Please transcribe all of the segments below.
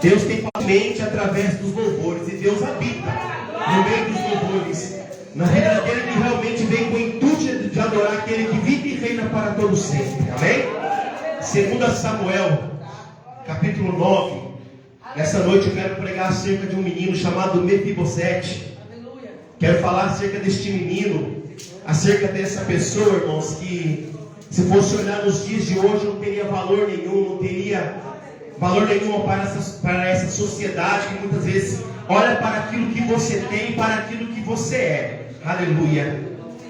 Deus tem paciência através dos louvores. E Deus habita no meio dos louvores. Na vida daquele que realmente vem com o intuito de adorar aquele que vive e reina para todo sempre. Amém? 2 Samuel, capítulo 9. Nessa noite eu quero pregar acerca de um menino chamado Mefibosete. Quero falar acerca deste menino, acerca dessa pessoa, irmãos, que se fosse olhar nos dias de hoje não teria valor nenhum, não teria valor nenhum para essa sociedade que muitas vezes olha para aquilo que você tem, para aquilo que você é. Aleluia.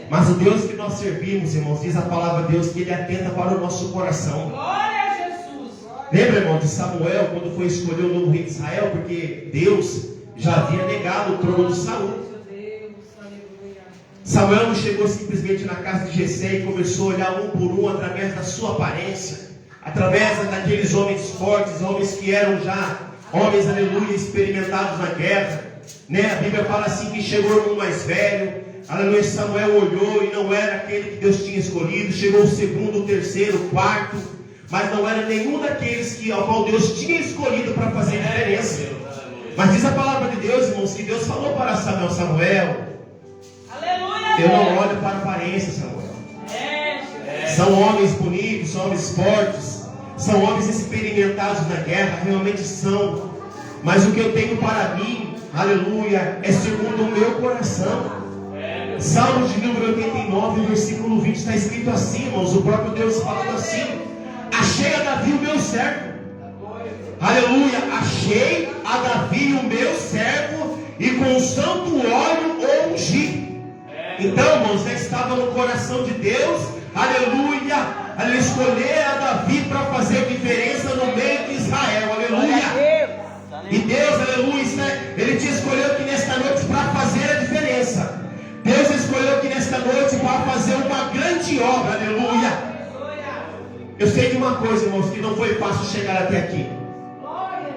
Mas o Deus que nós servimos, irmãos, diz a palavra de Deus que Ele atenta para o nosso coração. Glória a Jesus. Lembra, irmão, de Samuel, quando foi escolher o novo rei de Israel? Porque Deus já havia negado o trono de Saul. Samuel não chegou simplesmente na casa de Jessé e começou a olhar um por um através da sua aparência, através daqueles homens fortes, homens que eram já homens, aleluia, experimentados na guerra, né? A Bíblia fala assim que chegou um mais velho, aleluia. Samuel olhou e não era aquele que Deus tinha escolhido. Chegou o segundo, o terceiro, o quarto, mas não era nenhum daqueles ao qual Deus tinha escolhido para fazer diferença. Mas diz a palavra de Deus, irmãos, que Deus falou para Samuel: Samuel, eu não olho para a aparência, Samuel. São homens bonitos, são homens fortes, são homens experimentados na guerra, realmente são. Mas o que eu tenho para mim, aleluia, é segundo o meu coração. Salmos de número 89, versículo 20, está escrito assim, irmãos, o próprio Deus falando assim: achei a Davi o meu servo. Aleluia, achei a Davi o meu servo, e com o santo óleo o ungi. Então, irmãos, já estava no coração de Deus, aleluia, ele escolher a Davi para fazer diferença no meio de Israel, aleluia. E Deus, aleluia, Ele te escolheu aqui nesta noite para fazer a diferença. Deus escolheu aqui nesta noite para fazer uma grande obra, aleluia. Eu sei de uma coisa, irmãos, que não foi fácil chegar até aqui.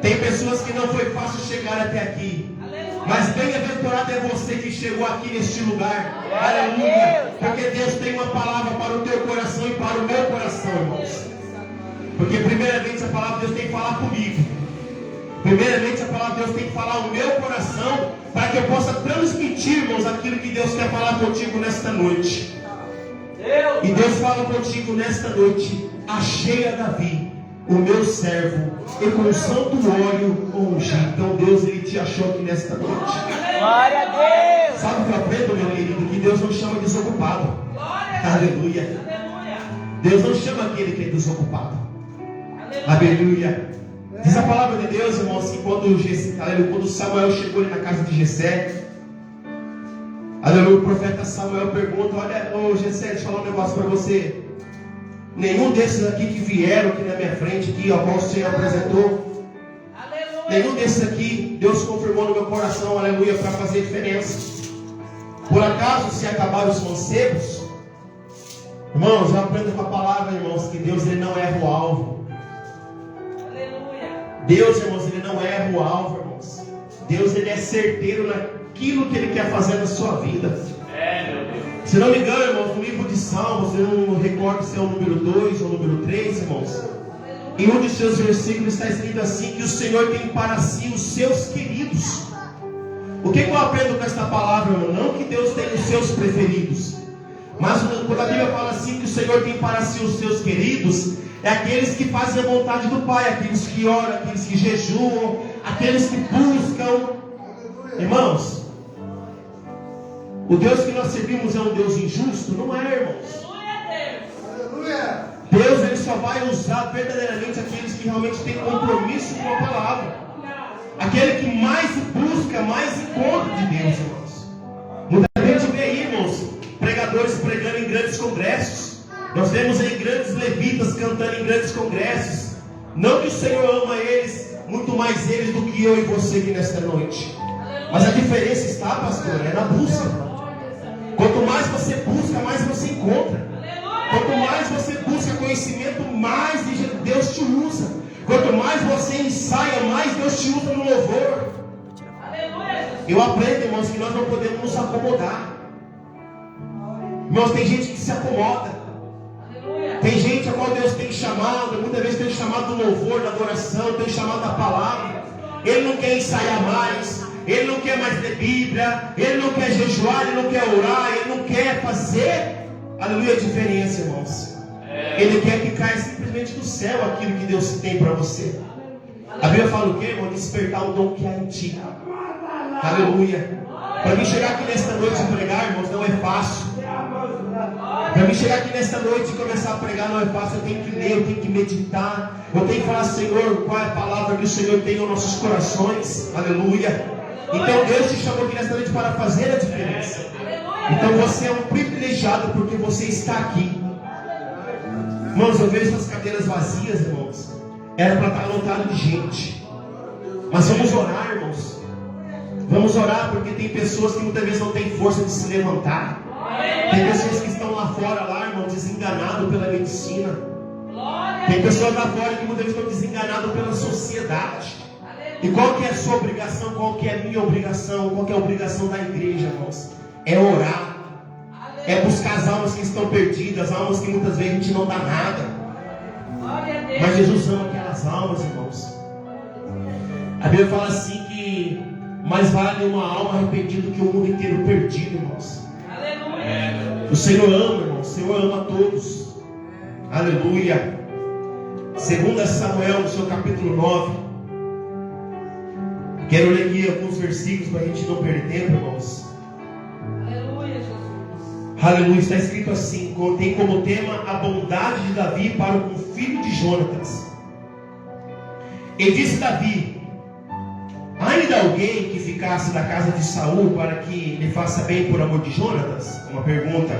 Tem pessoas que não foi fácil chegar até aqui. Mas bem-aventurado é você que chegou aqui neste lugar. Aleluia. Porque Deus tem uma palavra para o teu coração e para o meu coração, irmãos. Porque primeiramente a palavra de Deus tem que falar comigo. Primeiramente a palavra de Deus tem que falar o meu coração, para que eu possa transmitir, irmãos, aquilo que Deus quer falar contigo nesta noite. E Deus fala contigo nesta noite: achei a Davi, o meu servo, e com o santo óleo ungi. Então Deus, Ele te achou aqui nesta noite. Glória a Deus. Sabe o que eu aprendo, meu querido? Que Deus não chama desocupado. Aleluia. Deus não chama aquele que é desocupado. Aleluia. Diz a palavra de Deus, irmãos, que quando Samuel chegou ali na casa de Jessé, aleluia, o profeta Samuel pergunta: olha, Jessé, deixa eu falar um negócio para você. Nenhum desses aqui que vieram aqui na minha frente, aqui, ao qual o Senhor apresentou, nenhum desses aqui Deus confirmou no meu coração, aleluia, para fazer diferença. Por acaso se acabaram os mancebos? Irmãos, eu aprendo com a palavra, irmãos, que Deus, Ele não erra o alvo. Deus, irmãos, Ele não erra o alvo, irmãos. Deus, Ele é certeiro naquilo que Ele quer fazer na sua vida. Meu Deus. Se não me engano, irmãos, no livro de Salmos, eu não recordo se é o número 2 ou o número 3, irmãos. Em um de seus versículos está escrito assim: que o Senhor tem para si os seus queridos. O que eu aprendo com esta palavra, irmão? Não que Deus tem os seus preferidos, mas quando a Bíblia fala assim que o Senhor tem para si os seus queridos, é aqueles que fazem a vontade do Pai, aqueles que oram, aqueles que jejuam, aqueles que buscam. Irmãos, o Deus que nós servimos é um Deus injusto? Não é, irmãos. Deus, Ele só vai usar verdadeiramente aqueles que realmente têm compromisso com a palavra. Aquele que mais busca, mais encontra de Deus, irmãos. Muita gente vê aí, irmãos, pregadores pregando em grandes congressos. Nós vemos aí grandes levitas cantando em grandes congressos. Não que o Senhor ama eles, muito mais eles do que eu e você aqui nesta noite. Mas a diferença está, pastor, é na busca. Quanto mais você busca, mais você encontra. Quanto mais você busca conhecimento, mais Deus te usa. Quanto mais você ensaia, mais Deus te usa no louvor. Eu aprendo, irmãos, que nós não podemos nos acomodar. Irmãos, tem gente que se acomoda. Tem gente a qual Deus tem chamado, muitas vezes tem chamado do louvor, da adoração, tem chamado da palavra. ele não quer ensaiar mais, ele não quer mais ler Bíblia, ele não quer jejuar, ele não quer orar, ele não quer fazer, aleluia, a diferença, irmãos. Ele quer que caia simplesmente do céu aquilo que Deus tem para você. A Bíblia fala o quê, irmão? Despertar o dom que há em ti. Aleluia. Para mim chegar aqui nesta noite e pregar, irmãos, não é fácil. Para mim chegar aqui nesta noite e começar a pregar não é fácil. Eu tenho que ler, eu tenho que meditar, eu tenho que falar, Senhor, qual é a palavra que o Senhor tem nos nossos corações. Aleluia. Então Deus te chamou aqui nesta noite para fazer a diferença. Então você é um privilegiado porque você está aqui. Irmãos, eu vejo as cadeiras vazias, irmãos. Era para estar lotado de gente. Mas vamos orar, irmãos. Vamos orar porque tem pessoas que muitas vezes não têm força de se levantar. Tem pessoas que estão lá fora, lá, irmão, desenganados pela medicina. Tem pessoas lá fora que muitas vezes estão desenganados pela sociedade. E qual que é a sua obrigação? Qual que é a minha obrigação? Qual que é a obrigação da igreja, irmãos? É orar. É buscar as almas que estão perdidas, almas que muitas vezes a gente não dá nada. Mas Jesus ama aquelas almas, irmãos. A Bíblia fala assim que mais vale uma alma arrependida do que o mundo inteiro perdido, irmãos. O Senhor ama, irmãos. O Senhor ama a todos. Aleluia. 2 Samuel, no seu capítulo 9. Quero ler aqui alguns versículos para a gente não perder tempo, irmãos. Aleluia, Jesus. Aleluia, está escrito assim, tem como tema a bondade de Davi para com o filho de Jonatas. E disse Davi: ainda alguém que ficasse da casa de Saul para que lhe faça bem por amor de Jonatas? Uma pergunta.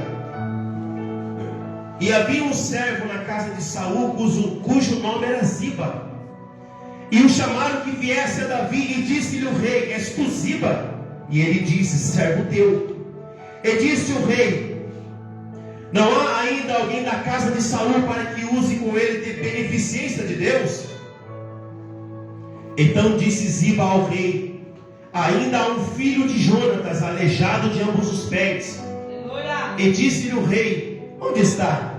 E havia um servo na casa de Saul cujo nome era Ziba. E o chamaram que viesse a Davi, e disse-lhe o rei: és tu Ziba? E ele disse: servo teu. E disse o rei: não há ainda alguém da casa de Saul para que use com ele de beneficência de Deus? Então disse Ziba ao rei: ainda há um filho de Jonatas, aleijado de ambos os pés. E disse-lhe o rei: onde está?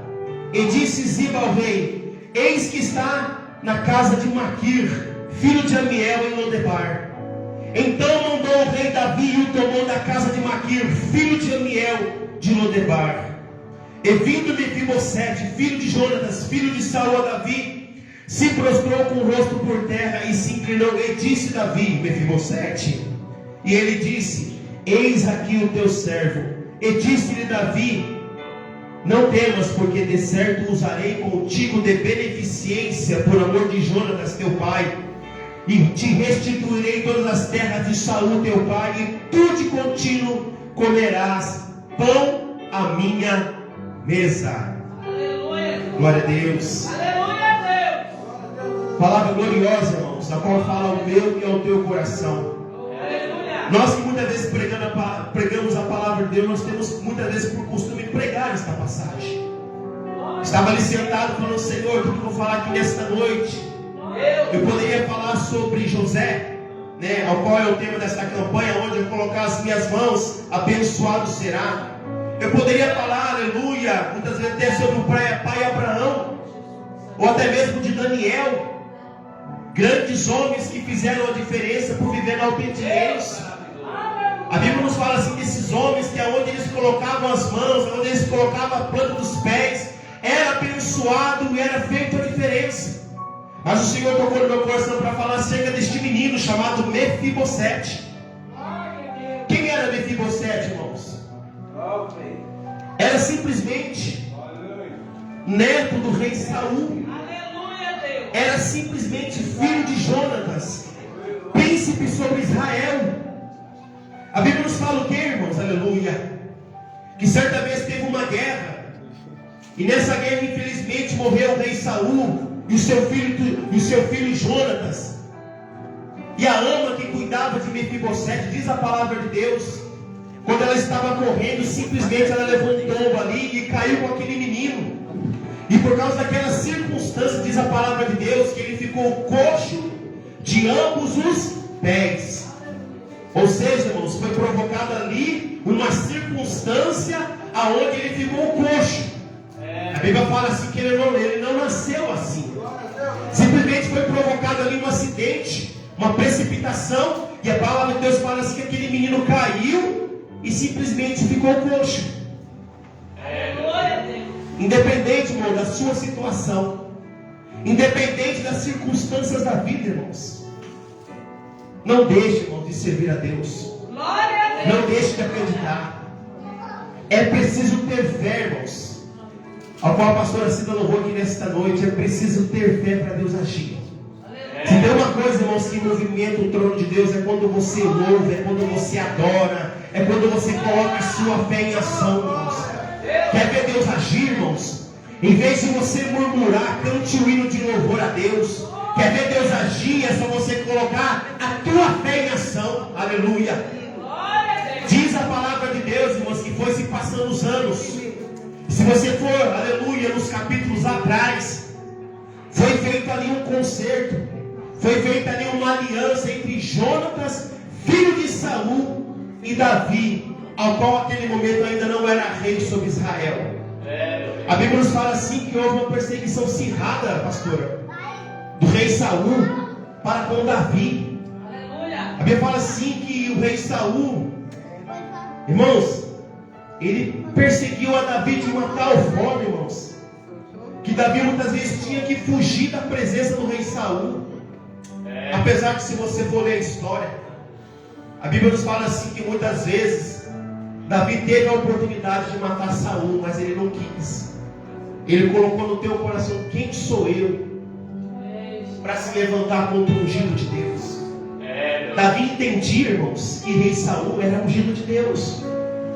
E disse Ziba ao rei: eis que está na casa de Maquir, filho de Amiel, em Lodebar. Então mandou o rei Davi e o tomou da casa de Maquir, filho de Amiel, de Lodebar. E vindo Mefibosete, filho de Jonatas, filho de Saul, a Davi, se prostrou com o rosto por terra e se inclinou. E disse Davi: Mefibosete. E ele disse: eis aqui o teu servo. E disse-lhe Davi: não temas, porque de certo usarei contigo de beneficência por amor de Jonatas teu pai, e te restituirei todas as terras de Saul teu pai, e tu de contínuo comerás pão à minha mesa. Aleluia. Glória a Deus. Aleluia a Deus. Palavra gloriosa, irmãos, a qual fala ao meu e ao teu coração. Aleluia. Nós que muitas vezes pregamos a palavra de Deus, nós temos muitas vezes por costume pregar esta passagem. Estava ali sentado falando: Senhor, o que eu vou falar aqui nesta noite? Eu poderia falar sobre José, né, ao qual é o tema desta campanha, onde eu colocar as minhas mãos, abençoado será. Eu poderia falar, aleluia, muitas vezes até sobre o pai Abraão, ou até mesmo de Daniel, grandes homens que fizeram a diferença por viver na obediência. A Bíblia nos fala assim desses homens que aonde eles colocavam as mãos, aonde eles colocavam a planta dos pés, era abençoado e era feita a diferença. Mas o Senhor tocou no meu coração para falar acerca deste menino chamado Mefibosete. Quem era Mefibosete, irmãos? Era simplesmente neto do rei Saul. Era simplesmente filho de Jonatas, príncipe sobre Israel. A Bíblia nos fala o que, irmãos? Aleluia. Que certa vez teve uma guerra, e nessa guerra infelizmente morreu o rei Saul e o seu filho Jonatas. E a ama que cuidava de Mefibosete, diz a palavra de Deus, quando ela estava correndo, simplesmente ela levou um tombo ali e caiu com aquele menino. E por causa daquela circunstância, diz a palavra de Deus, que ele ficou coxo de ambos os pés. Ou seja, irmãos, foi provocada ali uma circunstância aonde ele ficou coxo. A Bíblia fala assim que ele não nasceu assim. Simplesmente foi provocado ali um acidente, uma precipitação, e a palavra de Deus fala assim que aquele menino caiu e simplesmente ficou coxo. Glória a Deus. Independente, irmão, da sua situação, independente das circunstâncias da vida, irmãos, não deixe, irmão, de servir a Deus. Glória a Deus. Não deixe de acreditar. É preciso ter fé, irmãos. Ao qual a pastora Cida louvou aqui nesta noite, é preciso ter fé para Deus agir. Se tem uma coisa, irmãos, que movimenta o trono de Deus, é quando você louva, é quando você adora, é quando você coloca a sua fé em ação, irmãos. Quer ver Deus agir, irmãos? Em vez de você murmurar, cante o hino de louvor a Deus. Quer ver Deus agir? É só você colocar a tua fé em ação. Aleluia. Diz a palavra de Deus, irmãos, que foi se passando os anos. Se você for, aleluia, nos capítulos atrás, foi feito ali um concerto. Foi feita ali uma aliança entre Jonatas, filho de Saul, e Davi, ao qual aquele momento ainda não era rei sobre Israel. A Bíblia nos fala assim que houve uma perseguição acirrada, pastora, do rei Saul para com Davi. A Bíblia fala assim que o rei Saul, irmãos, ele perseguiu a Davi de uma tal forma, irmãos, que Davi muitas vezes tinha que fugir da presença do rei Saul. Apesar que, se você for ler a história, a Bíblia nos fala assim que muitas vezes Davi teve a oportunidade de matar Saul, mas ele não quis. Ele colocou no teu coração: quem sou eu para se levantar contra o ungido de Deus? Davi entendia, irmãos, que rei Saul era ungido de Deus.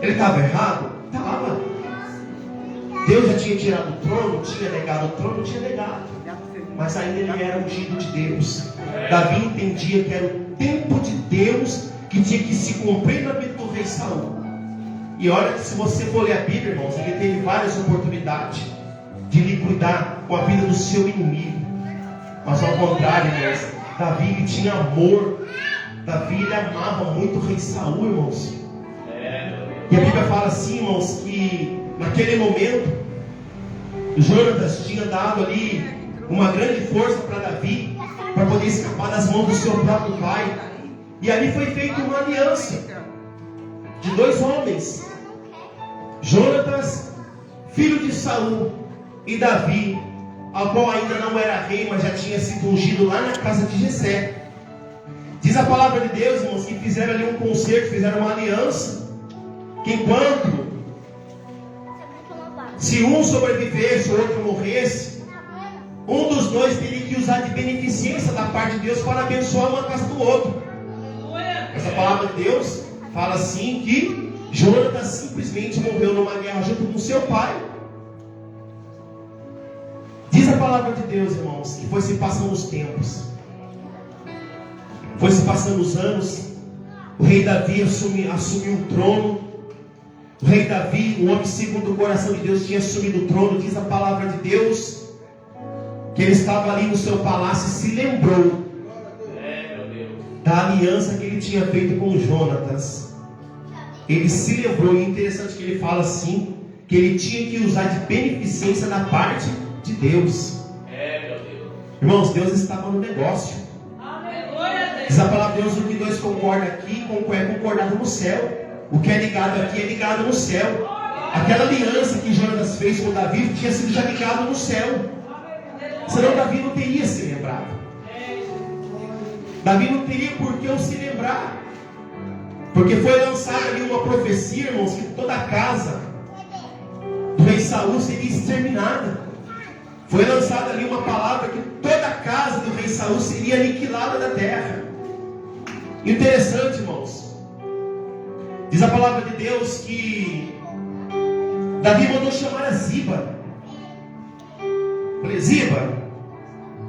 Ele estava errado? Estava. Deus já tinha tirado o trono, tinha negado o trono, tinha negado, mas ainda ele era ungido de Deus. Davi entendia que era o tempo de Deus que tinha que se cumprir na vida do rei Saul. E olha que, se você for ler a Bíblia, irmãos, ele teve várias oportunidades de liquidar com a vida do seu inimigo. Mas ao contrário, irmãos, Davi, ele tinha amor. Davi, ele amava muito o rei Saul, irmãos. E a Bíblia fala assim, irmãos, que naquele momento Jonatas tinha dado ali uma grande força para Davi, para poder escapar das mãos do seu próprio pai. E ali foi feita uma aliança de dois homens, Jonatas, filho de Saul, e Davi, ao qual ainda não era rei, mas já tinha sido ungido lá na casa de Jessé. Diz a palavra de Deus, irmãos, que fizeram ali um concerto, fizeram uma aliança, que enquanto se um sobrevivesse, o outro morresse, um dos dois teria que usar de beneficência da parte de Deus para abençoar uma casa do outro. Essa palavra de Deus fala assim que Jonatas simplesmente morreu numa guerra junto com seu pai. Diz a palavra de Deus, irmãos, que foi se passando os tempos, foi se passando os anos. O rei Davi assumiu o trono. O rei Davi, o homem segundo o coração de Deus, tinha assumido o trono. Diz a palavra de Deus que ele estava ali no seu palácio e se lembrou da aliança que ele tinha feito com Jonatas. Ele se lembrou, e é interessante que ele fala assim, que ele tinha que usar de beneficência da parte de Deus. Irmãos, Deus estava no negócio. Diz a palavra de Deus: o que nós concordamos aqui é concordado no céu. O que é ligado aqui é ligado no céu. Aquela aliança que Jonatas fez com Davi tinha sido já ligado no céu. Senão Davi não teria se lembrado. Davi não teria por que eu se lembrar. Porque foi lançada ali uma profecia, irmãos, que toda a casa do rei Saul seria exterminada. Foi lançada ali uma palavra que toda a casa do rei Saul seria aniquilada da terra. Interessante, irmãos. Diz a palavra de Deus que Davi mandou chamar a Ziba. Falei: Ziba,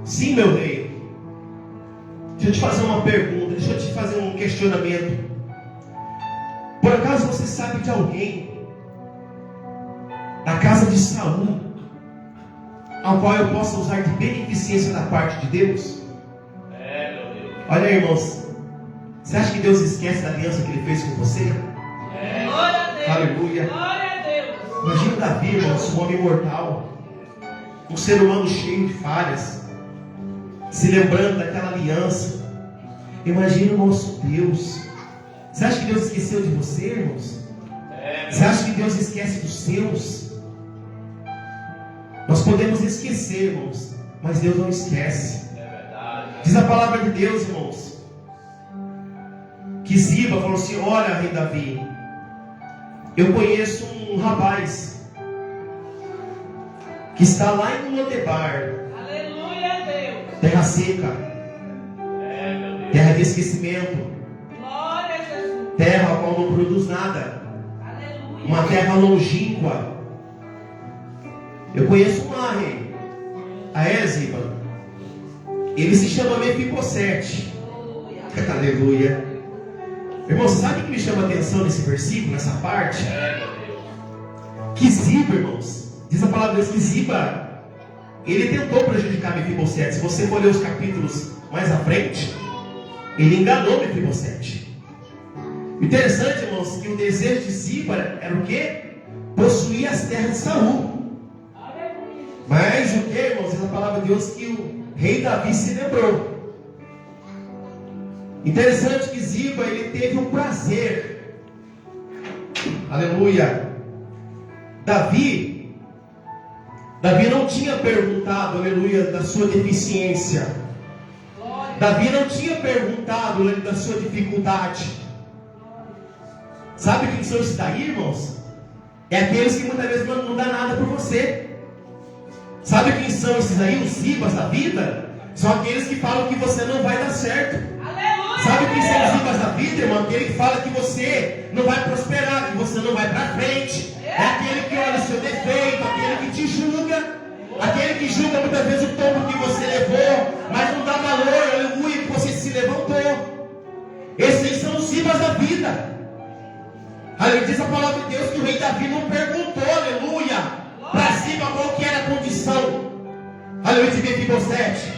sim, meu rei. Deixa eu te fazer uma pergunta, deixa eu te fazer um questionamento. Por acaso você sabe de alguém da casa de Saul ao qual eu possa usar de beneficência da parte de Deus? Olha aí, irmãos. Você acha que Deus esquece da aliança que Ele fez com você? Glória a Deus. Aleluia. Glória a Deus. Imagina Davi, irmãos, um homem mortal, um ser humano cheio de falhas, se lembrando daquela aliança. Imagina o nosso Deus. Você acha que Deus esqueceu de você, irmãos? Você acha que Deus esquece dos seus? Nós podemos esquecer, irmãos, mas Deus não esquece. Diz a palavra de Deus, irmãos, que Ziba falou assim: olha, rei Davi, eu conheço um rapaz que está lá em Lodebar. Aleluia, Deus. Terra seca, terra de esquecimento, Glória a Jesus. terra a qual não produz nada, Aleluia. uma terra longínqua. Eu conheço um lá, rei, a Ziba. Ele se chama Mefibosete. Aleluia. Irmão, sabe o que me chama a atenção nesse versículo, nessa parte? Que Ziba, irmãos, diz a palavra de Deus que Ziba, ele tentou prejudicar Mefibosete. Se você for ler os capítulos mais à frente, ele enganou Mefibosete. O interessante, irmãos, que o desejo de Ziba era o quê? Possuir as terras de Saul. Mas o que, irmãos? Diz a palavra de Deus que o rei Davi se lembrou. Interessante que Ziba, ele teve o prazer. Aleluia. Davi não tinha perguntado, aleluia, da sua deficiência. Davi não tinha perguntado, aleluia, da sua dificuldade. Sabe quem são esses daí, irmãos? É aqueles que muitas vezes não dão nada por você. Sabe quem são esses aí, os Zibas da vida? São aqueles que falam que você não vai dar certo. Aleluia. Sabe quem são os Zibas da vida, irmão? Aquele que fala que você não vai prosperar, que você não vai para frente. É aquele que olha o seu defeito, aquele que te julga, aquele que julga muitas vezes o tombo que você levou, mas não dá valor, aleluia, que você se levantou. Esses são os Zibas da vida. Aleluia, diz a palavra de Deus que o rei Davi não perguntou, aleluia, para Ziba qual que era a condição, aleluia, de Mefibosete.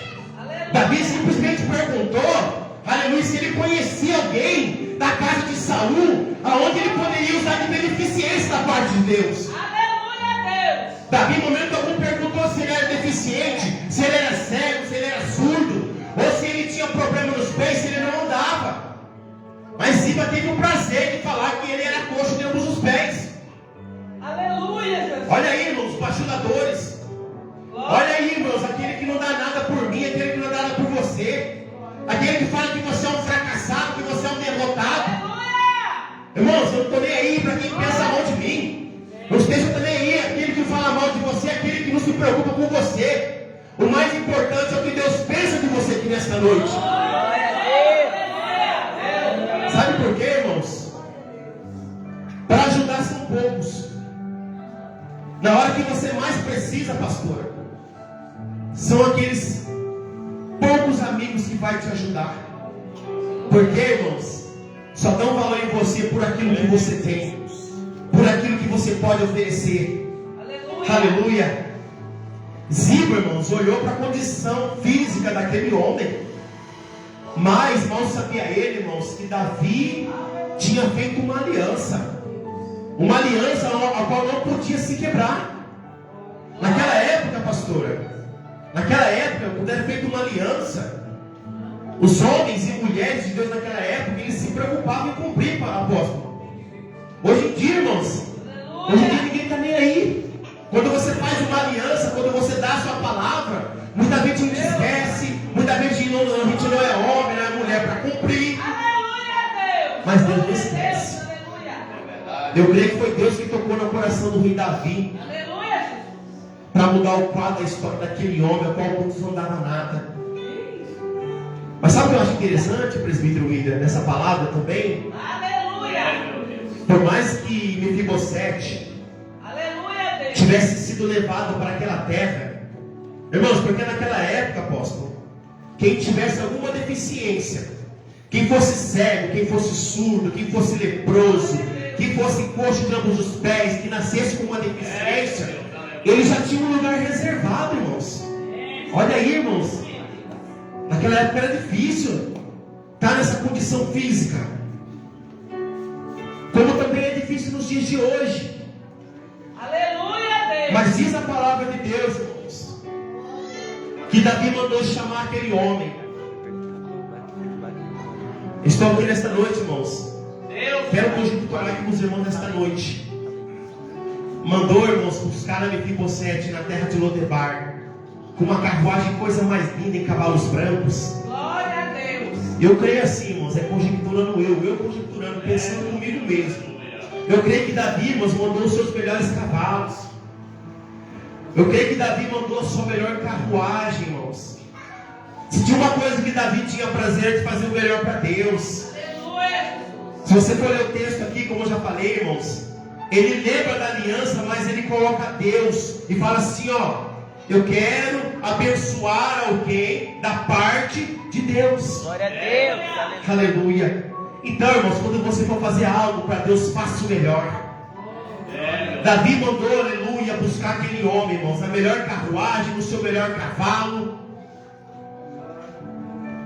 Davi simplesmente perguntou, aleluia, se ele conhecia alguém da casa de Saul, aonde ele poderia usar de beneficência da parte de Deus. Aleluia, Deus. Davi, em momento algum, perguntou se ele era deficiente, se ele era cego, se ele era surdo, ou se ele tinha problema nos pés, se ele não andava. Mas Ziba teve o prazer de falar que ele era coxo de ambos os pés. Aleluia, Jesus. Olha aí, irmãos, bajuladores. Olha aí, irmãos, aquele que não dá nada por mim, aquele que não dá nada por você, aquele que fala que você é um fracassado, que você é um derrotado. Aleluia. Irmãos, eu não estou nem aí para quem pensa mal de mim. Não esteja também aí, aquele que fala mal de você, aquele que não se preocupa com você. O mais importante é o que Deus pensa de você aqui nesta noite. Sabe por quê, irmãos? Para ajudar são poucos. Na hora que você mais precisa, pastor, são aqueles poucos amigos que vai te ajudar. Porque, irmãos, só dão valor em você por aquilo que você tem, por aquilo que você pode oferecer. Aleluia. Aleluia. Ziba, irmãos, olhou para a condição física daquele homem, mas mal sabia ele, irmãos, que Davi tinha feito uma aliança a qual não podia se quebrar. Naquela época, pastora, naquela época, quando era feita uma aliança, os homens e mulheres de Deus naquela época, eles se preocupavam em cumprir, apóstolo. Hoje em dia, irmãos, hoje em dia ninguém está nem aí. Quando você faz uma aliança, quando você dá a sua palavra, muita gente esquece, muita gente a gente não é homem, não é mulher para cumprir. Mas Deus não esquece. Eu creio que foi Deus que tocou no coração do rei Davi para mudar o quadro da história daquele homem a qual muitos não davam nada. Mas sabe o que eu acho interessante, presbítero William, nessa palavra também? Por mais que Mefibosete tivesse sido levado para aquela terra, irmãos, porque naquela época, apóstolo, quem tivesse alguma deficiência, quem fosse cego, quem fosse surdo, quem fosse leproso, quem fosse coxo de ambos os pés, que nascesse com uma deficiência, ele já tinha um lugar reservado, irmãos. Olha aí, irmãos, naquela época era difícil estar nessa condição física, como também é difícil nos dias de hoje. Aleluia, Deus. Mas diz a palavra de Deus, irmãos, que Davi mandou chamar aquele homem. Estou aqui nesta noite, irmãos. Deus. Quero conjunturar aqui com os irmãos nesta noite. Mandou, irmãos, buscar a Mefibosete na terra de Lodebar, com uma carruagem, coisa mais linda, em cavalos brancos. Glória a Deus. Eu creio assim, irmãos, é conjecturando eu conjecturando, pensando comigo mesmo. Eu creio que Davi, irmãos, mandou os seus melhores cavalos. Eu creio que Davi mandou a sua melhor carruagem, irmãos. Se tinha uma coisa que Davi tinha prazer de fazer o melhor para Deus. Aleluia. Se você for ler o texto aqui, como eu já falei, irmãos, ele lembra da aliança, mas ele coloca Deus e fala assim, ó, eu quero abençoar alguém da parte de Deus. Glória a Deus. Aleluia. Então, irmãos, quando você for fazer algo para Deus, faça o melhor. Davi mandou, aleluia, buscar aquele homem, irmãos, a melhor carruagem, no seu melhor cavalo.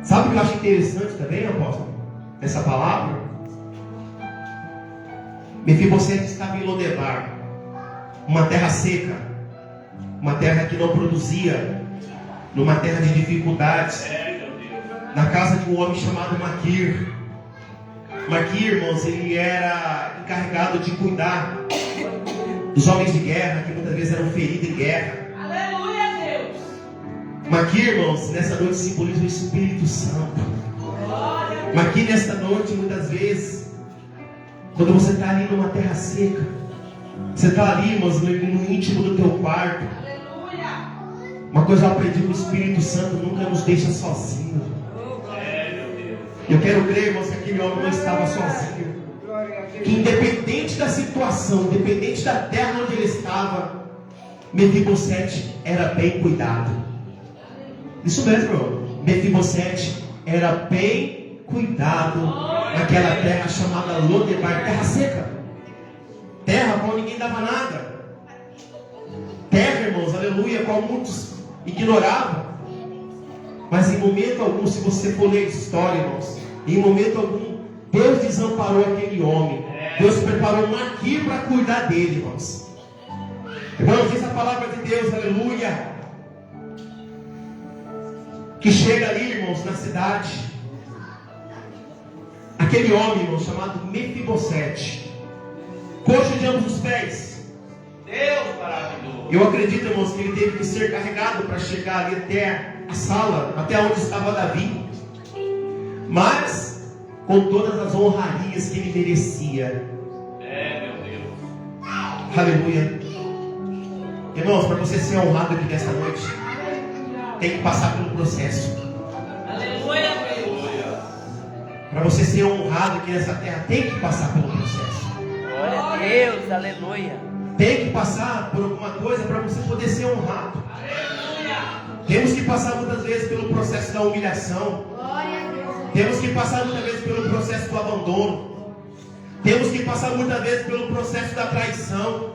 Sabe o que eu acho interessante também, apóstolo? Essa palavra? Mefibosete estava em Lodebar, uma terra seca, uma terra que não produzia, numa terra de dificuldades, na casa de um homem chamado Maquir. Maquir, irmãos, ele era encarregado de cuidar dos homens de guerra, que muitas vezes eram feridos em guerra. Aleluia, Deus. Maquir, irmãos, nessa noite simboliza o Espírito Santo. Glória a Deus. Maquir, nesta noite, muitas vezes, quando você está ali numa terra seca, você está ali, irmãos, no íntimo do teu quarto. Aleluia. Uma coisa eu aprendi com o Espírito Santo, nunca nos deixa sozinhos. Eu quero crer, irmãos, que aquele homem não estava sozinho. Que independente da situação, independente da terra onde ele estava, Mefibosete era bem cuidado. Isso mesmo, irmão. Mefibosete era bem cuidado naquela terra chamada Lodebar, terra seca. Terra qual ninguém dava nada. Terra, irmãos, aleluia, qual muitos ignoravam. Mas em momento algum, se você for ler a história, irmãos, em momento algum, Deus desamparou aquele homem. Deus preparou Maquir para cuidar dele, irmãos. Irmãos, diz a palavra de Deus, aleluia, que chega ali, irmãos, na cidade, aquele homem, irmão, chamado Mefibosete, coxo de ambos os pés. Deus maravilhoso. Eu acredito, irmãos, que ele teve que ser carregado para chegar ali até a sala, até onde estava Davi, mas com todas as honrarias que ele merecia. Meu Deus. Aleluia. Irmãos, para você ser honrado aqui nesta noite, tem que passar pelo processo. Aleluia, Deus. Para você ser honrado aqui nessa terra, tem que passar pelo processo. Glória a Deus. Aleluia. Tem que passar por alguma coisa para você poder ser honrado. Aleluia. Temos que passar muitas vezes pelo processo da humilhação. Temos que passar muitas vezes pelo processo do abandono. Temos que passar muitas vezes pelo processo da traição.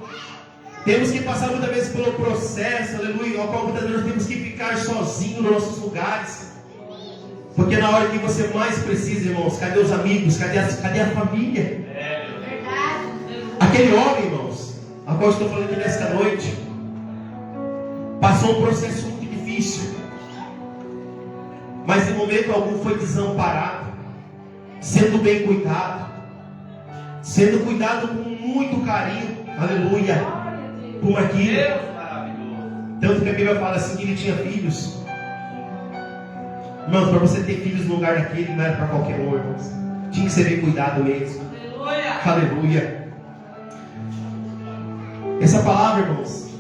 Temos que passar muitas vezes pelo processo, aleluia, ao qual muitas vezes nós temos que ficar sozinhos nos nossos lugares. Porque na hora que você mais precisa, irmãos, cadê os amigos? Cadê a família? Aquele homem, irmãos, a qual estou falando aqui nesta noite, passou um processo muito difícil, mas em momento algum foi desamparado, sendo bem cuidado, sendo cuidado com muito carinho, aleluia, por Maquir. Deus maravilhoso. Tanto que a Bíblia fala assim que ele tinha filhos. Irmãos, para você ter filhos no lugar daquele, não era para qualquer um, irmãos. Tinha que ser bem cuidado mesmo. Aleluia. Aleluia. Essa palavra, irmãos,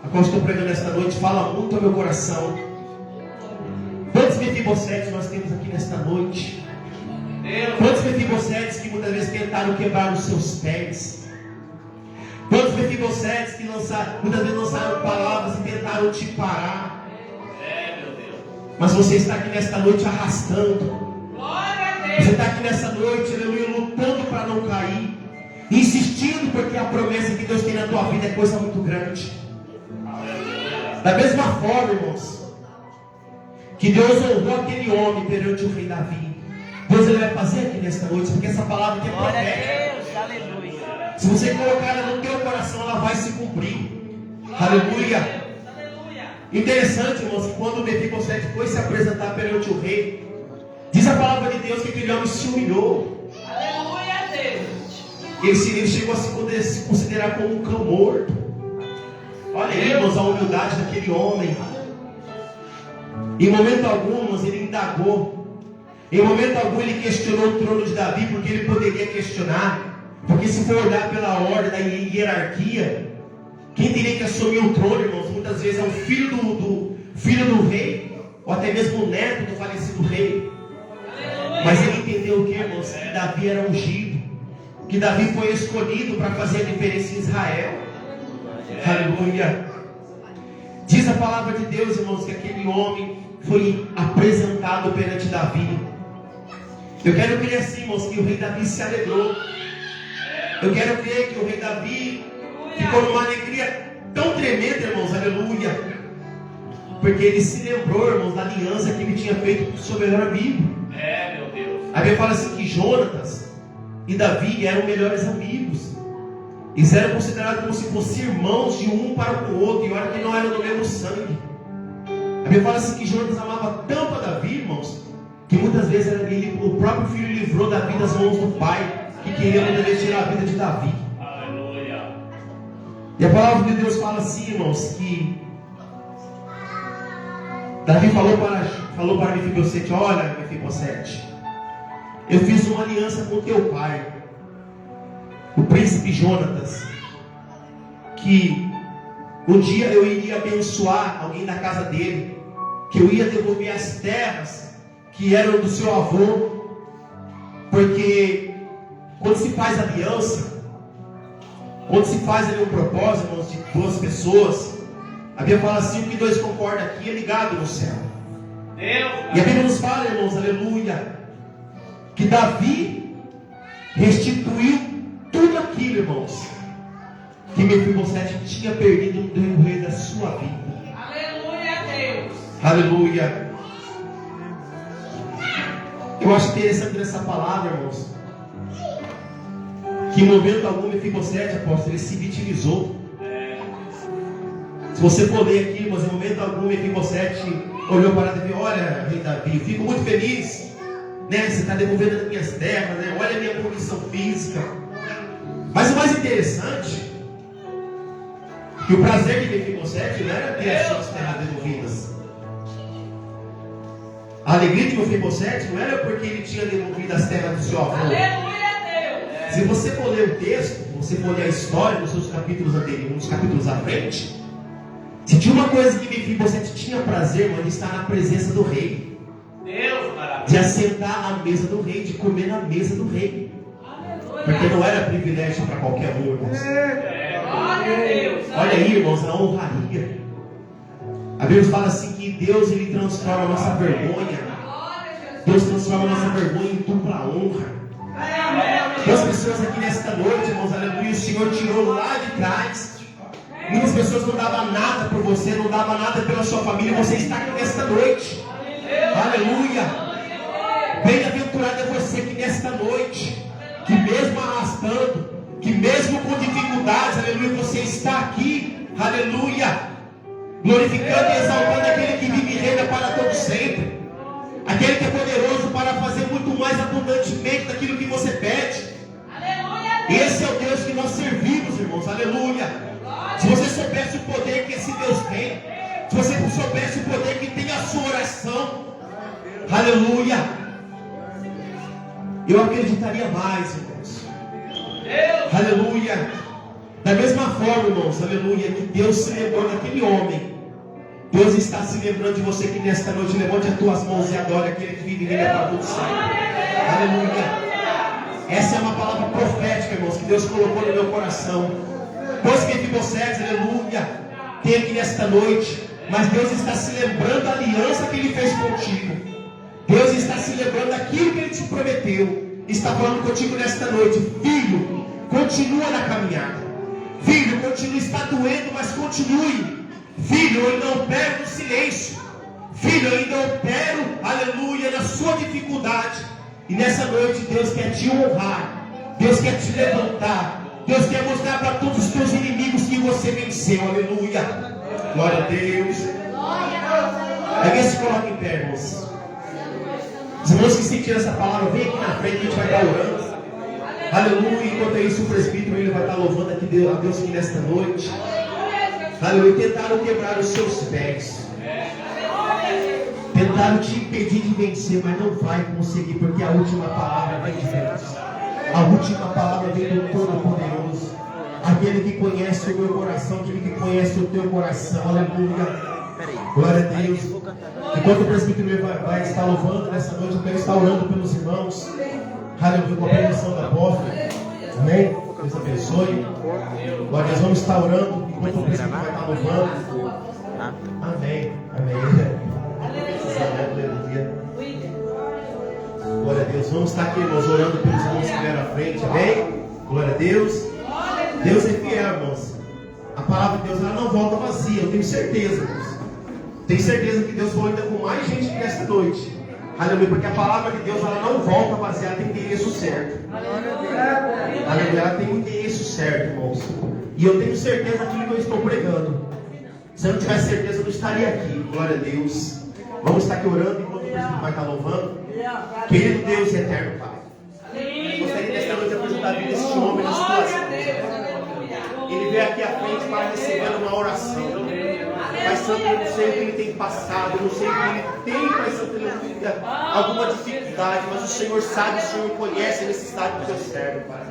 a qual estou pregando esta noite, fala muito ao meu coração. Quantos Mefibosetes nós temos aqui nesta noite? Quantos Mefibosetes que muitas vezes tentaram quebrar os seus pés? Quantos Mefibosetes que muitas vezes lançaram palavras e tentaram te parar? Meu Deus. Mas você está aqui nesta noite arrastando. Glória a Você Deus. está aqui nessa noite, aleluia, lutando para não cair, insistindo, porque a promessa que Deus tem na tua vida é coisa muito grande. Da mesma forma, irmãos, que Deus honrou aquele homem perante o rei Davi, Deus ele vai fazer aqui nesta noite, porque essa palavra aqui é Glória a profética. Deus. Aleluia. Se você colocar ela no teu coração, ela vai se cumprir. Aleluia. Aleluia. Interessante, irmãos, que quando o Mefibosete foi se apresentar perante o rei, diz Diz a palavra de Deus que aquele homem se humilhou. Aleluia a Deus. Ele chegou a se considerar como um cão morto. Olha aí, irmãos, a humildade daquele homem. Em momento algum, irmãos, ele indagou. Em momento algum ele questionou o trono de Davi, porque ele poderia questionar. Porque se for olhar pela ordem da hierarquia, quem teria que assumir o trono, irmãos, muitas vezes é o filho do rei, ou até mesmo o neto do falecido rei. Mas ele entendeu o que, irmãos? Que Davi era ungido, que Davi foi escolhido para fazer a diferença em Israel. Aleluia. Diz a palavra de Deus, irmãos, que aquele homem foi apresentado perante Davi. Eu quero crer assim, irmãos, que o rei Davi se alegrou. Eu quero crer que o rei Davi ficou numa alegria tão tremenda, irmãos, aleluia, porque ele se lembrou, irmãos, da aliança que ele tinha feito com o seu melhor amigo. Meu Deus. A Bíblia fala assim que Jonatas e Davi eram melhores amigos. Eles eram considerados como se fossem irmãos de um para com o outro, e olha que não eram do mesmo sangue. A Bíblia fala assim que Jonatas amava tanto a Davi, irmãos, que muitas vezes o próprio filho livrou Davi das mãos do pai, que queria muitas vezes tirar a vida de Davi. Aleluia. E a palavra de Deus fala assim, irmãos, que Davi falou para Mefibosete: olha, Mefibosete, eu fiz uma aliança com teu pai, o príncipe Jonatas, que um dia eu iria abençoar alguém da casa dele, que eu ia devolver as terras que eram do seu avô, porque quando se faz aliança, quando se faz ali um propósito, irmãos, de duas pessoas, a Bíblia fala assim: o que dois concordam aqui é ligado no céu. Deus. E a Bíblia nos fala, irmãos, aleluia, que Davi restituiu tudo aquilo, irmãos, que Mefibosete tinha perdido no decorrer da sua vida. Aleluia a Deus. Aleluia. Eu acho interessante nessa palavra, irmãos, que em momento algum Mefibosete, apóstolo, ele se vitimizou. Se você for ler aqui, mas em momento algum Mefibosete olhou para Davi: olha, rei Davi, eu fico muito feliz, né? Você está devolvendo as minhas terras, né? Olha a minha condição física. Mas o mais interessante, que o prazer de Mefibosete não era ter as suas terras devolvidas. A alegria de Mefibosete não era porque ele tinha devolvido as terras do seu avô. Aleluia a Deus. Se você for ler o texto, você for ler a história nos seus capítulos anteriores, nos capítulos à frente, se tinha uma coisa que Mefibosete tinha prazer, mano, está na presença do rei. Deus, maravilha. De assentar à mesa do rei, de comer na mesa do rei. Aleluia. Porque não era privilégio para qualquer um, irmãos. Glória a Deus. Olha aí, irmãos, a honraria. A Bíblia fala assim que Deus, ele transforma a nossa vergonha. Deus transforma a nossa vergonha em dupla honra. Muitas pessoas aqui nesta noite, irmãos, aleluia, o Senhor tirou lá de trás. Muitas pessoas não davam nada por você, não davam nada pela sua família. Você está aqui nesta noite. Aleluia. Bem-aventurado é você que nesta noite, que mesmo arrastando, que mesmo com dificuldades, aleluia, você está aqui, aleluia, glorificando e exaltando aquele que vive e reina para todo sempre, aquele que é poderoso para fazer muito mais abundantemente daquilo que você pede. Esse é o Deus que nós servimos, irmãos, aleluia. Se você soubesse o poder que esse Deus tem, se você soubesse o poder que tem a sua oração, aleluia, eu acreditaria mais, irmãos. Aleluia. Da mesma forma, irmãos, aleluia, que Deus se lembrou daquele homem, Deus está se lembrando de você que nesta noite. Levante as tuas mãos e adore aquele que vive e reina para todo sempre. Aleluia. Essa é uma palavra profética, irmãos, que Deus colocou no meu coração. Pois que Mefibosete, aleluia, tem aqui nesta noite, mas Deus está se lembrando da aliança que Ele fez contigo. Deus está se lembrando daquilo que Ele te prometeu. Está falando contigo nesta noite: filho, continua na caminhada. Filho, continua, está doendo, mas continue. Filho, eu ainda opero no silêncio. Filho, eu ainda opero, aleluia, na sua dificuldade. E nessa noite Deus quer te honrar, Deus quer te levantar, Deus quer mostrar para todos os teus inimigos que você venceu, aleluia. Glória a Deus. Alguém se coloca em pé, irmãos. Os irmãos que sentiram essa palavra, vem aqui na frente, a gente vai estar orando. Aleluia. Enquanto isso, o presbítero ele vai estar louvando aqui a Deus aqui nesta noite. Aleluia. Tentaram quebrar os seus pés. Tentaram te impedir de vencer, mas não vai conseguir, porque a última palavra vem de Deus. A última palavra vem do Todo-Poderoso. Aquele que conhece o meu coração, aquele que conhece o teu coração. Aleluia. Glória a Deus. Enquanto o presbítero vai estar louvando nessa noite, eu quero estar orando pelos irmãos. Aleluia, com a permissão da apóstola. Amém? Deus abençoe. Glória a Deus, vamos estar orando enquanto o presbítero vai estar louvando. Amém. Amém. Aleluia. Glória a Deus. Vamos estar aqui, irmãos, orando pelos irmãos que vieram à frente. Amém? Glória a Deus. Deus é fiel, irmãos. A palavra de Deus ela não volta vazia, eu tenho certeza, irmãos. Tenho certeza que Deus vai ainda com mais gente aqui nesta noite. Aleluia, porque a palavra de Deus ela não volta vazia, ela tem endereço certo. Aleluia, ela tem um endereço certo, irmãos. E eu tenho certeza daquilo que eu estou pregando. Se eu não tivesse certeza, eu não estaria aqui. Glória a Deus. Vamos estar aqui orando enquanto o presbítero vai estar louvando. Querido Deus e eterno Pai, gostaria desta noite de apresentar a vida deste homem nas tuas mãos. Ele veio aqui à frente para receber uma oração. Pai Santo, eu não sei o que ele tem passado, eu não sei o que ele tem, Pai Santo, alguma dificuldade, mas o Senhor sabe, o Senhor conhece a necessidade do seu servo, Pai.